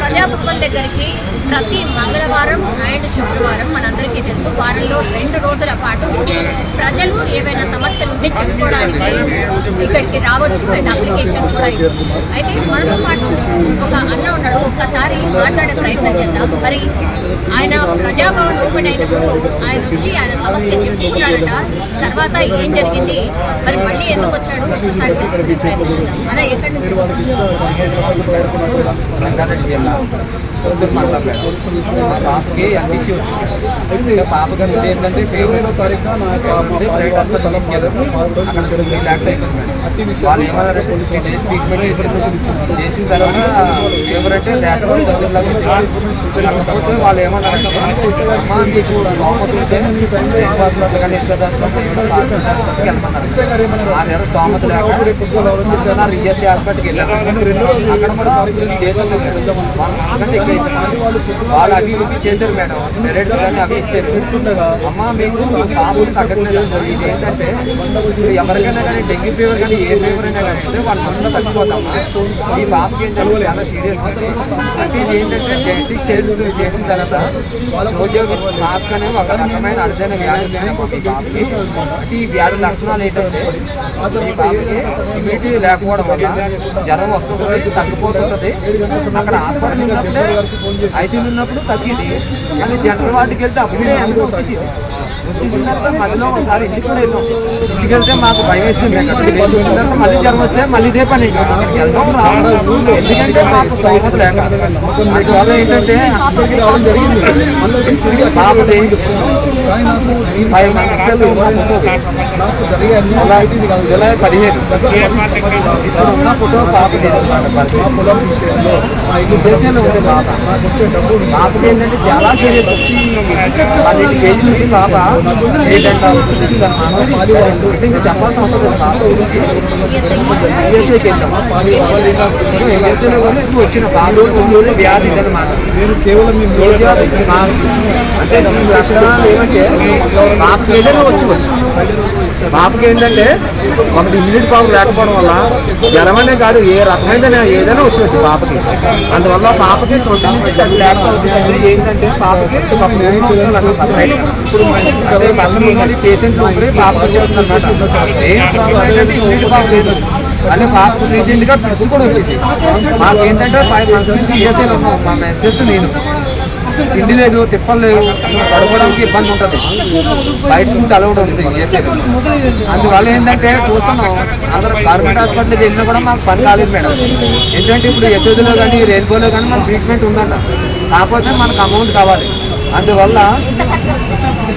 ప్రజాభవన్ దగ్గరికి ప్రతి మంగళవారం అండ్ శుక్రవారం మనందరికీ తెలుసు వారంలో 2 రోజుల పాటు ప్రజలు ఏవైనా సమస్యలు ఉంటే చెప్పుకోవడానికి ఇక్కడికి రావచ్చు అండ్ అప్లికేషన్ కూడా ఇవ్వచ్చు. అయితే మనతో పాటు ఒక అన్న ఉన్నాడు, ఒక్కసారి మాట్లాడే ప్రయత్నం చేద్దాం. మరి ఆయన ప్రజాభవన్ ఓపెన్ అయినప్పుడు ఆయన వచ్చి ఆయన సమస్య చెప్పుకున్నాడట, తర్వాత ఏం జరిగింది, మరి మళ్ళీ ఎందుకు వచ్చాడు ఒకసారి తెలుసుకునే ప్రయత్నం చేద్దాం. మన ఎక్కడి నుంచి రంగారెడ్డి జిల్లా పొద్దున్న మాట్లాడారు. మా పాపకి అందిసి వచ్చింది. పాప గారు ఏంటంటే ప్రైవేట్ హాస్పిటల్ తీసుకెళ్ళారు. అక్కడ 3 lakhs అయిపోయింది. వాళ్ళు ఏమన్నారంటే 3 days ట్రీట్మెంట్ చేసిన తర్వాత ఎవరంటే ర్యాషన్ దగ్గరలాగా వచ్చారు. కాకపోతే వాళ్ళు ఏమన్నారంటే అమ్మ మీకు హాస్పిటల్ కానీ హాస్పిటల్కి వెళ్ళమన్నారు. ఆ దగ్గర స్తోమత లేక ఈఎస్ఐ హాస్పిటల్కి వెళ్ళారు. అక్కడ కూడా 3 days వాళ్ళు అవి ఇవి చేశారు మేడం. మెరిట్స్ కానీ అవి ఇచ్చారు. అమ్మ మీకు బాబులు తగ్గట్లేదు. ఇది ఏంటంటే ఇప్పుడు ఎవరికైనా కానీ డెంగ్యూ ఫీవర్ కానీ ఏ ఫీవర్ అయినా కానీ అంటే వాళ్ళ మందులో తగ్గిపోతామా. ఈ బాబుకి ఏంటంటే చాలా సీరియస్ అంటే ఇది ఏంటంటే జెనెటిక్ స్టేజ్ చేసిన తర్వాత ఉద్యోగి మాస్క్ అనేది ఒక రకమైన అరుదైన వ్యాధి ఈ బాబుకి. ఈ వ్యాధి లక్షణాలు ఏంటంటే ఈ బాబుకి ఇమ్యూనిటీ లేకపోవడం వల్ల జ్వరం వస్తుంటుంది, తగ్గిపోతుంటుంది. అక్కడ హాస్పిటల్ ఉన్నప్పుడే ఐసీయూ ఉన్నప్పుడు తగ్గింది, కానీ జనరల్ వార్డుకి వెళ్తే అప్పుడే వచ్చేసింది. వచ్చేసిన తర్వాత మధ్యలో ఒకసారి ఇంటికి కూడా వెళ్తాం. ఇంటికి వెళ్తే మాకు భయం వేస్తుంది. అక్కడికి లేచి వచ్చిన తర్వాత మళ్ళీ జ్వరం వస్తే మళ్ళీ ఇదే పని అక్కడికి వెళ్తాం రావడం. ఎందుకంటే మాకు స్తోమత లేక అందువల్ల ఏంటంటే బాబుది 5 months జూలై 15 ఇప్పుడు ఉన్న ఫోటో పాప ఉంది. బాబుకి ఏంటంటే చాలా సీరియస్. 12 కేజీలు ఉంది బాబా. ఏంటంటే వచ్చేసింది అనమాట. ఇంకా చెప్పాల్సిన అవసరం లేదు. బాబు గురించి ఈఎస్ఐకి వెళ్ళాం. ఈఎస్ఐలో కూడా ఇప్పుడు వచ్చిన బాబు వచ్చేది వ్యాధి ఇదనమాట. అంటే లక్షణాలు ఏమంటే బాబుకి ఏదైనా వచ్చి బాబుకి ఏంటంటే ఒకటి ఇమ్యూనిటీ పవర్ లేకపోవడం వల్ల జ్వరం అనే కాదు ఏ రకమైన ఏదైనా వచ్చి బాబుకి. అందువల్ల పాపకి 20 నుంచి 10 lakhs అవుతుంది. ఏంటంటే పాపకి ఇప్పుడు పేషెంట్లు పాపకు చెప్తున్నమాట ఇమ్యూనిటీ పవర్ లేదు. అంటే పాపకు రీసెంట్గా పిలుసు కూడా వచ్చింది. మాకేంటంటే 5 months నుంచి ఈఎస్ఐలో ఉన్నాం. మా మెసేజ్ నేను తిండి లేదు, తిప్పలు లేవు, పడుకోవడానికి ఇబ్బంది ఉంటుంది, బయట నుంచి అలౌడ్ ఉంది ఈఎస్ఐలో. అందువల్ల ఏంటంటే చూస్తున్నాం అందరూ గవర్నమెంట్ హాస్పిటల్కి వెళ్ళినా కూడా మాకు పని కాలేదు మేడం. ఏంటంటే ఇప్పుడు యశోదలో కానీ రెయిన్బోలో కానీ మనకు ట్రీట్మెంట్ ఉందంట, కాకపోతే మనకు అమౌంట్ కావాలి. అందువల్ల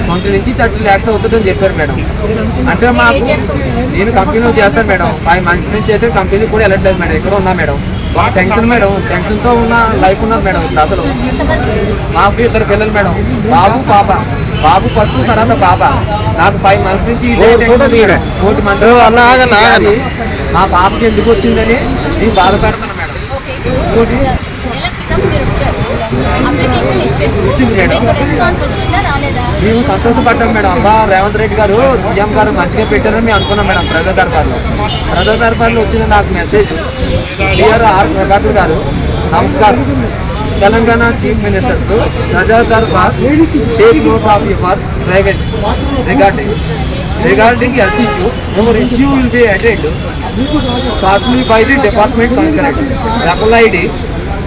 20 నుంచి 30 lakhs అవుతుందని చెప్పారు మేడం. అంటే మాకు నేను కంపెనీలో చేస్తాను మేడం. 5 months నుంచి అయితే కంపెనీ కూడా వెళ్ళట్లేదు మేడం. ఇక్కడ ఉన్నా మేడం. ఒక టెన్షన్ మేడం, టెన్షన్తో ఉన్న లైఫ్ ఉన్నది మేడం. ఇప్పుడు అసలు మాకు 2 పిల్లలు మేడం, బాబు పాప. బాబు ఫస్ట్ తర్వాత పాప. నాకు 5 months నుంచి కోటి మంది మా పాపకి ఎందుకు వచ్చిందని నేను బాధపడుతున్నాను మేడం. వచ్చింది మేడం. మేము సంతోషపడ్డాం మేడం. అబ్బా రేవంత్ రెడ్డి గారు సీఎం గారు మంచిగా పెట్టారని మేము అనుకున్నాం మేడం. ప్రజా దర్బార్లో వచ్చిన నాకు మెసేజ్, డిఆర్ ప్రభాకర్ గారు నమస్కారం, తెలంగాణ చీఫ్ మినిస్టర్స్ ప్రజా Darbar take note of your privates regarding health issue. Your issue will be attended shortly by the department concerned. Apple ID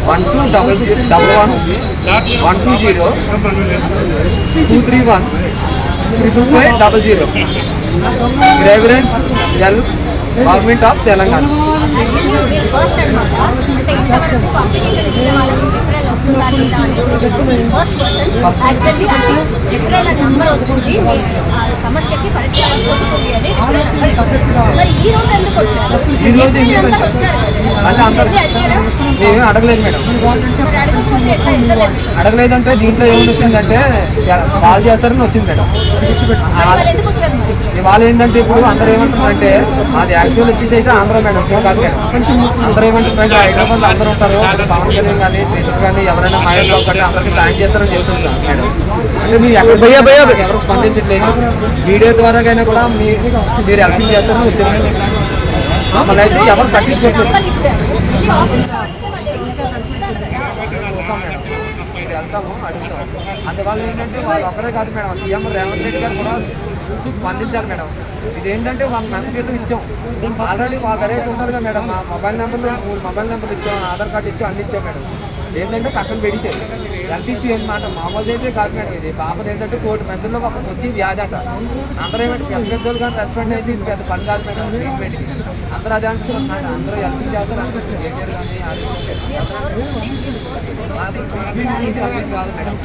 1211-120-231-55500. Reverence Cell, Government of Telangana. సమస్యకి పరిష్కారం దొరుకుతుంది అని మరి ఈ రోజు ఎందుకు వచ్చారు? మేము అడగలేదు మేడం. అడగలేదంటే దీంట్లో ఏమైనా వచ్చిందంటే కాల్ చేస్తారని వచ్చింది మేడం. వాళ్ళు ఏంటంటే ఇప్పుడు అందరూ ఏమంటారంటే మాది యాక్చువల్ వచ్చేసి అయితే ఆంధ్ర మేడం కాదు మేడం. అందరూ ఏమంటారంటే హైదరాబాద్లో అందరూ ఉంటారు, పవన్ కళ్యాణ్ కానీ పేదలు కానీ ఎవరైనా మహిళలు కంటే అందరికీ సాయం చేస్తారని చెప్తున్నారు మేడం. అంటే మీరు ఎక్కడ ఎవరు స్పందించట్లేదు. మీడియా ద్వారాకైనా కూడా మీరు హెల్పింగ్ చేస్తారని వచ్చారు. మమ్మల్ని అయితే ఎవరు పట్టించుకోవట్లేదు. మళ్ళీ ఆఫీస్లో అడిగితే వాళ్ళు ఏం చెప్తారో చూడాలి కదా. చూద్దాం మేడం, ఇది వెళ్తాము అడుగుతాం. అందువల్ల ఏంటంటే వాళ్ళు ఒక్కరే కాదు మేడం, సీఎం రేవంత్ రెడ్డి గారు కూడా చూసి స్పందించాలి మేడం. ఇదేంటంటే 1 మంత్ క్రితం ఇచ్చాం, ఆల్రెడీ వాళ్ళ దగ్గర ఉంటుంది కదా మేడం, మా మొబైల్ నెంబర్లు 3 మొబైల్ నెంబర్లు ఇచ్చాం, ఆధార్ కార్డు ఇచ్చాం, అన్ని ఇచ్చాం మేడం. ఏంటంటే పక్కన పెడిసారు ఎల్టీసీ అనమాట, మామూలుగా అయితే కాదు మేడం. ఇది పాపది ఏంటంటే కోటి మందిలో ఒక వచ్చి వ్యాధి అంట. అందరూ ఏమంటే పెద్ద పెద్దలు కానీ రెస్పాండ్ అయితే ఇది పెద్ద పని కాదు మేడం ట్రీట్మెంట్కి. అందరూ అదే అంటున్నారు అన్నమాట, అందరూ ఎల్పీ చేస్తారు అనుకుంటున్నారు ఏటీఆర్ కానీ కాదు మేడం.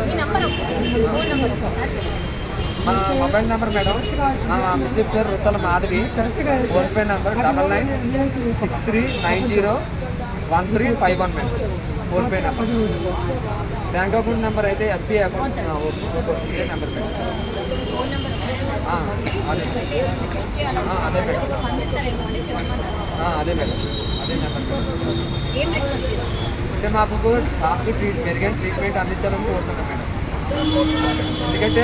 మీ నంబర్ ఒకసారి, ఫోన్ నంబర్ ఒకసారి. మా మొబైల్ నెంబర్ మేడం, మా మిస్సెస్ పేరు Ruttala Madhavi, PhonePe number 9963901351 madam, PhonePe number. Bank account number అయితే ఎస్బీఐ అకౌంట్ ఇదే నెంబర్ మేడం. ఫోన్ నంబర్ అదే అదే మేడం, స్పందిస్తారేమో అని చెప్పమన్నారు. అదే మేడం, అదే నెంబర్. ఏం రిక్వెస్ట్ చేస్తారు? అంటే మాకు పాపకి మెరుగైన ట్రీట్మెంట్ అందించాలని కోరుతున్నాం మేడం. ఎందుకంటే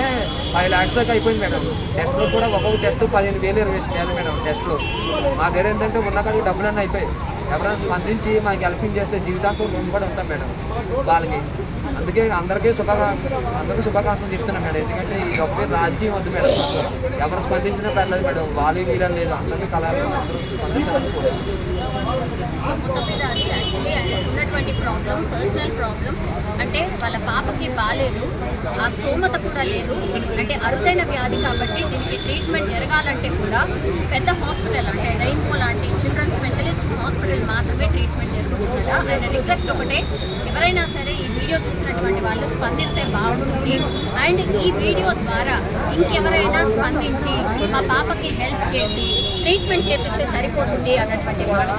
5 lakhs దాకా అయిపోయింది మేడం. టెస్ట్లో కూడా ఒక్కొక్క టెస్ట్ 15,000 20,000 మేడం టెస్ట్లో. మా దగ్గర ఏంటంటే ఉన్న కాడికి డబ్బులన్నీ అయిపోయాయి. ఎవరైనా స్పందించి మాకు హెల్పింగ్ చేస్తే జీవితాంతం రుణపడి ఉంటాం మేడం వాళ్ళకి. అందుకే అందరికీ శుభాకాంక్షలు చెప్తున్నాం మేడం. ఎందుకంటే ఈ ఒకే రాజకీయం వద్దు మేడం, ఎవరు స్పందించినా పర్లేదు మేడం, వాళ్ళు వీళ్ళని లేదు, అందరినీ కలాలి, అందరూ స్పందించాలని కోరుతున్నాం. మొత్తం మీద అది యాక్చువల్లీ ఆయనకు ఉన్నటువంటి ప్రాబ్లం పర్సనల్ ప్రాబ్లం. అంటే వాళ్ళ పాపకి బాగాలేదు, ఆ స్తోమత కూడా లేదు, అంటే అరుదైన వ్యాధి కాబట్టి దీనికి ట్రీట్మెంట్ జరగాలంటే కూడా పెద్ద హాస్పిటల్ అంటే రెయిన్బో లాంటి చిల్డ్రన్ స్పెషలిస్ట్ హాస్పిటల్ మాత్రమే ట్రీట్మెంట్ జరుగుతుందా. ఆయన రిక్వెస్ట్ ఒకటే, ఎవరైనా సరే ఈ వీడియో చూసినటువంటి వాళ్ళు స్పందిస్తే బాగుంటుంది. అండ్ ఈ వీడియో ద్వారా ఇంకెవరైనా స్పందించి మా పాపకి హెల్ప్ చేసి ట్రీట్మెంట్ చేపిస్తే సరిపోతుంది అన్నటువంటి మాట.